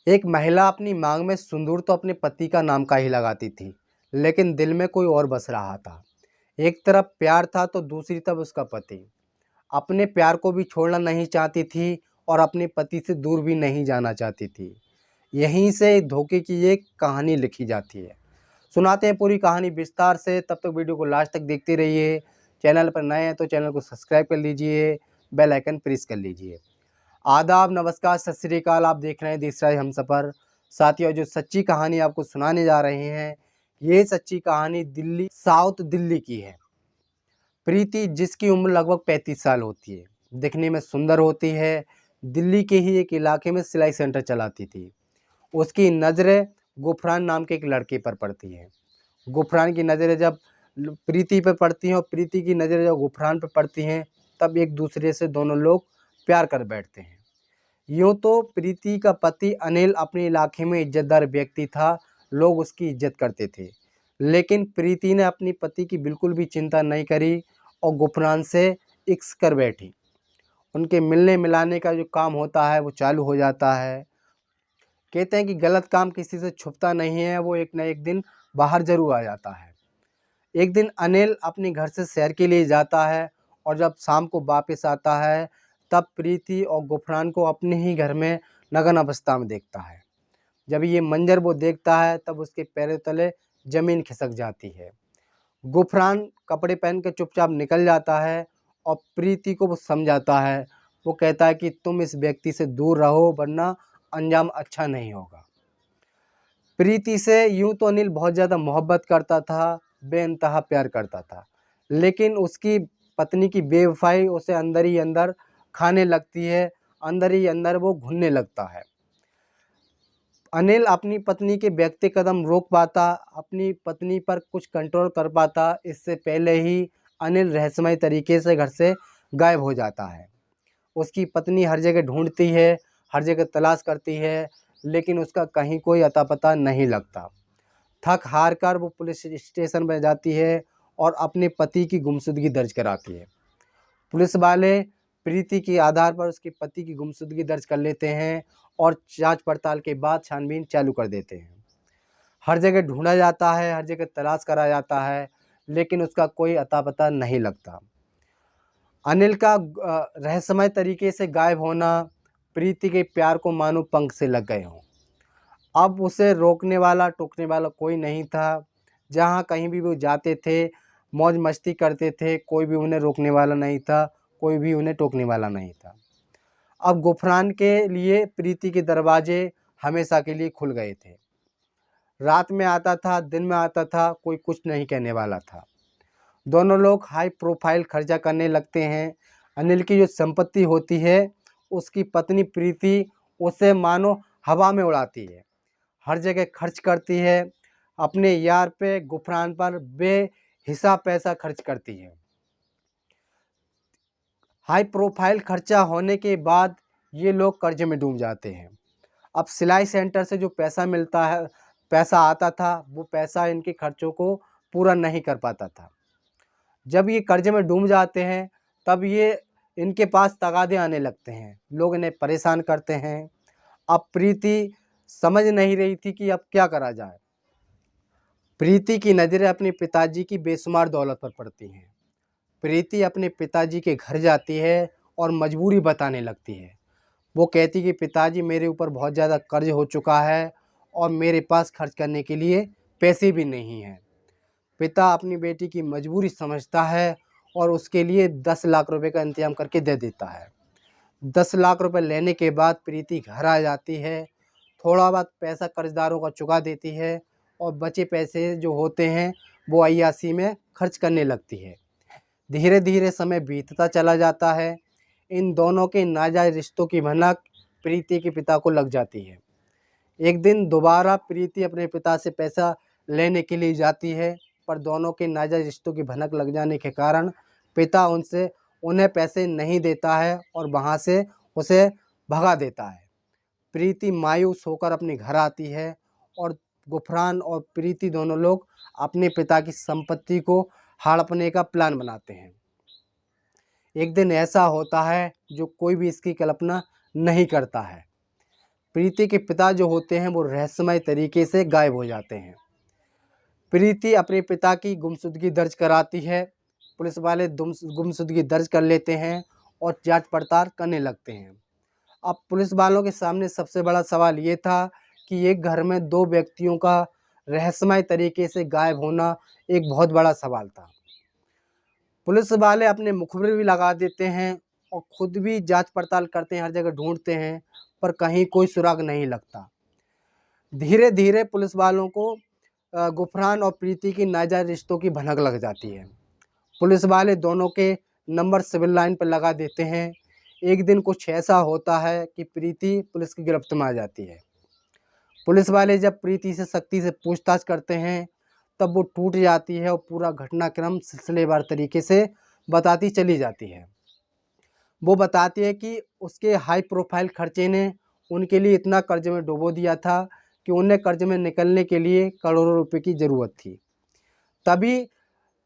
एक महिला अपनी मांग में सिंदूर तो अपने पति का नाम का ही लगाती थी, लेकिन दिल में कोई और बस रहा था। एक तरफ प्यार था तो दूसरी तरफ उसका पति। अपने प्यार को भी छोड़ना नहीं चाहती थी और अपने पति से दूर भी नहीं जाना चाहती थी। यहीं से धोखे की एक कहानी लिखी जाती है। सुनाते हैं पूरी कहानी विस्तार से, तब तक वीडियो को लास्ट तक देखते रहिए। चैनल पर नए हैं तो चैनल को सब्सक्राइब कर लीजिए, बेल आइकन प्रेस कर लीजिए। आदाब, नमस्कार, सत श्री अकाल। आप देख रहे हैं देश राज हमसफ़र। साथियों, जो सच्ची कहानी आपको सुनाने जा रहे हैं, ये सच्ची कहानी दिल्ली, साउथ दिल्ली की है। प्रीति, जिसकी उम्र लगभग 35 साल होती है, दिखने में सुंदर होती है, दिल्ली के ही एक इलाके में सिलाई सेंटर चलाती थी। उसकी नज़रें गुफरान नाम के एक लड़के पर पड़ती हैं। गुफरान की नज़रें जब प्रीति पर पड़ती हैं और प्रीति की नज़रें जब गुफरान पर पड़ती हैं, तब एक दूसरे से दोनों लोग प्यार कर बैठते हैं। यूँ तो प्रीति का पति अनिल अपने इलाके में इज्जतदार व्यक्ति था, लोग उसकी इज्जत करते थे। लेकिन प्रीति ने अपनी पति की बिल्कुल भी चिंता नहीं करी और गुफरान से इश्क कर बैठी। उनके मिलने मिलाने का जो काम होता है वो चालू हो जाता है। कहते हैं कि गलत काम किसी से छुपता नहीं है, वो एक न एक दिन बाहर ज़रूर आ जाता है। एक दिन अनिल अपने घर से सैर के लिए जाता है और जब शाम को वापस आता है, तब प्रीति और गुफरान को अपने ही घर में नग्न अवस्था में देखता है। जब ये मंजर वो देखता है, तब उसके पैरों तले ज़मीन खिसक जाती है। गुफरान कपड़े पहन के चुपचाप निकल जाता है और प्रीति को वो समझाता है। वो कहता है कि तुम इस व्यक्ति से दूर रहो, वरना अंजाम अच्छा नहीं होगा। प्रीति से यूँ तो अनिल बहुत ज़्यादा मोहब्बत करता था, बेइंतहा प्यार करता था, लेकिन उसकी पत्नी की बेवफ़ाई उसे अंदर ही अंदर खाने लगती है, अंदर ही अंदर वो घुलने लगता है। अनिल अपनी पत्नी के बढ़ते कदम रोक पाता, अपनी पत्नी पर कुछ कंट्रोल कर पाता, इससे पहले ही अनिल रहस्यमय तरीके से घर से गायब हो जाता है। उसकी पत्नी हर जगह ढूँढती है, हर जगह तलाश करती है, लेकिन उसका कहीं कोई अता पता नहीं लगता। थक हार कर वो पुलिस स्टेशन में जाती है और अपने पति की गुमशुदगी दर्ज कराती है। पुलिस वाले प्रीति के आधार पर उसके पति की गुमशुदगी दर्ज कर लेते हैं और जांच पड़ताल के बाद छानबीन चालू कर देते हैं। हर जगह ढूंढा जाता है, हर जगह तलाश करा जाता है, लेकिन उसका कोई अता पता नहीं लगता। अनिल का रहस्यमय तरीके से गायब होना प्रीति के प्यार को मानो पंख से लग गए हों। अब उसे रोकने वाला टोकने वाला कोई नहीं था। जहाँ कहीं भी वो जाते थे, मौज मस्ती करते थे, कोई भी उन्हें रोकने वाला नहीं था, कोई भी उन्हें टोकने वाला नहीं था। अब गुफरान के लिए प्रीति के दरवाजे हमेशा के लिए खुल गए थे। रात में आता था, दिन में आता था, कोई कुछ नहीं कहने वाला था। दोनों लोग हाई प्रोफाइल खर्चा करने लगते हैं। अनिल की जो संपत्ति होती है, उसकी पत्नी प्रीति उसे मानो हवा में उड़ाती है, हर जगह खर्च करती है। अपने यार पे, गुफरान पर बेहिसाब पैसा खर्च करती है। हाई प्रोफाइल खर्चा होने के बाद ये लोग कर्जे में डूब जाते हैं। अब सिलाई सेंटर से जो पैसा मिलता है, पैसा आता था, वो पैसा इनके खर्चों को पूरा नहीं कर पाता था। जब ये कर्जे में डूब जाते हैं, तब ये इनके पास तगादे आने लगते हैं, लोग इन्हें परेशान करते हैं। अब प्रीति समझ नहीं रही थी कि अब क्या करा जाए। प्रीति की नज़रें अपने पिताजी की बेशुमार दौलत पर पड़ती हैं। प्रीति अपने पिताजी के घर जाती है और मजबूरी बताने लगती है। वो कहती कि पिताजी, मेरे ऊपर बहुत ज़्यादा कर्ज हो चुका है और मेरे पास खर्च करने के लिए पैसे भी नहीं हैं। पिता अपनी बेटी की मजबूरी समझता है और उसके लिए 10 लाख रुपए का इंतजाम करके दे देता है। 10 लाख रुपए लेने के बाद प्रीति घर आ जाती है, थोड़ा बहुत पैसा कर्जदारों का चुका देती है और बचे पैसे जो होते हैं वो अय्याशी में खर्च करने लगती है। धीरे धीरे समय बीतता चला जाता है। इन दोनों के नाजायज़ रिश्तों की भनक प्रीति के पिता को लग जाती है। एक दिन दोबारा प्रीति अपने पिता से पैसा लेने के लिए जाती है, पर दोनों के नाजायज़ रिश्तों की भनक लग जाने के कारण पिता उन्हें पैसे नहीं देता है और वहाँ से उसे भगा देता है। प्रीति मायूस होकर अपने घर आती है और गुफरान और प्रीति दोनों लोग अपने पिता की संपत्ति को हड़पने का प्लान बनाते हैं। एक दिन ऐसा होता है जो कोई भी इसकी कल्पना नहीं करता है। प्रीति के पिता जो होते हैं वो रहस्यमय तरीके से गायब हो जाते हैं। प्रीति अपने पिता की गुमशुदगी दर्ज कराती है। पुलिस वाले गुमशुदगी दर्ज कर लेते हैं और जांच पड़ताल करने लगते हैं। अब पुलिस वालों के सामने सबसे बड़ा सवाल ये था कि एक घर में दो व्यक्तियों का रहस्यमय तरीके से गायब होना एक बहुत बड़ा सवाल था। पुलिस वाले अपने मुखबिर भी लगा देते हैं और खुद भी जांच पड़ताल करते हैं, हर जगह ढूंढते हैं, पर कहीं कोई सुराग नहीं लगता। धीरे धीरे पुलिस वालों को गुफरान और प्रीति की नाजायज रिश्तों की भनक लग जाती है। पुलिस वाले दोनों के नंबर सिविल लाइन पर लगा देते हैं। एक दिन कुछ ऐसा होता है कि प्रीति पुलिस की गिरफ्त में आ जाती है। पुलिस वाले जब प्रीति से सख्ती से पूछताछ करते हैं तब वो टूट जाती है और पूरा घटनाक्रम सिलसिलेवार तरीके से बताती चली जाती है। वो बताती है कि उसके हाई प्रोफाइल खर्चे ने उनके लिए इतना कर्ज में डुबो दिया था कि उन्हें कर्ज में निकलने के लिए करोड़ों रुपए की ज़रूरत थी। तभी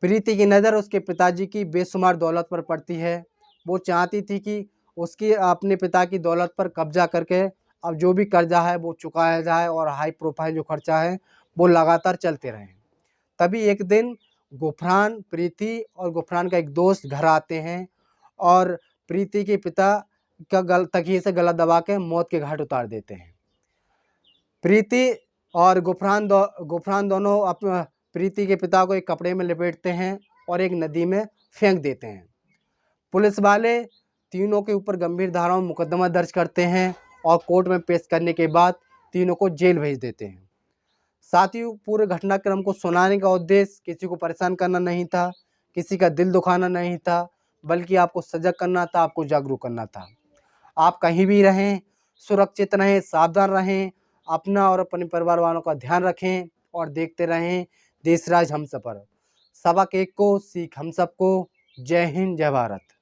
प्रीति की नज़र उसके पिताजी की बेशुमार दौलत पर पड़ती है। वो चाहती थी कि उसकी अपने पिता की दौलत पर कब्जा करके अब जो भी कर्जा है वो चुकाया जाए और हाई प्रोफाइल जो खर्चा है वो लगातार चलते रहें। तभी एक दिन गुफरान, प्रीति और गुफरान का एक दोस्त घर आते हैं और प्रीति के पिता का तकिए से गला दबा के मौत के घाट उतार देते हैं। प्रीति और गुफरान दोनों प्रीति के पिता को एक कपड़े में लपेटते हैं और एक नदी में फेंक देते हैं। पुलिस वाले तीनों के ऊपर गंभीर धाराओं में मुकदमा दर्ज करते हैं और कोर्ट में पेश करने के बाद तीनों को जेल भेज देते हैं। साथ ही पूरे घटनाक्रम को सुनाने का उद्देश्य किसी को परेशान करना नहीं था, किसी का दिल दुखाना नहीं था, बल्कि आपको सजग करना था, आपको जागरूक करना था। आप कहीं भी रहें, सुरक्षित रहें, सावधान रहें, अपना और अपने परिवार वालों का ध्यान रखें और देखते रहें देशराज हमसफ़र। सबक एक को, सीख हम सबको। जय हिंद, जय भारत।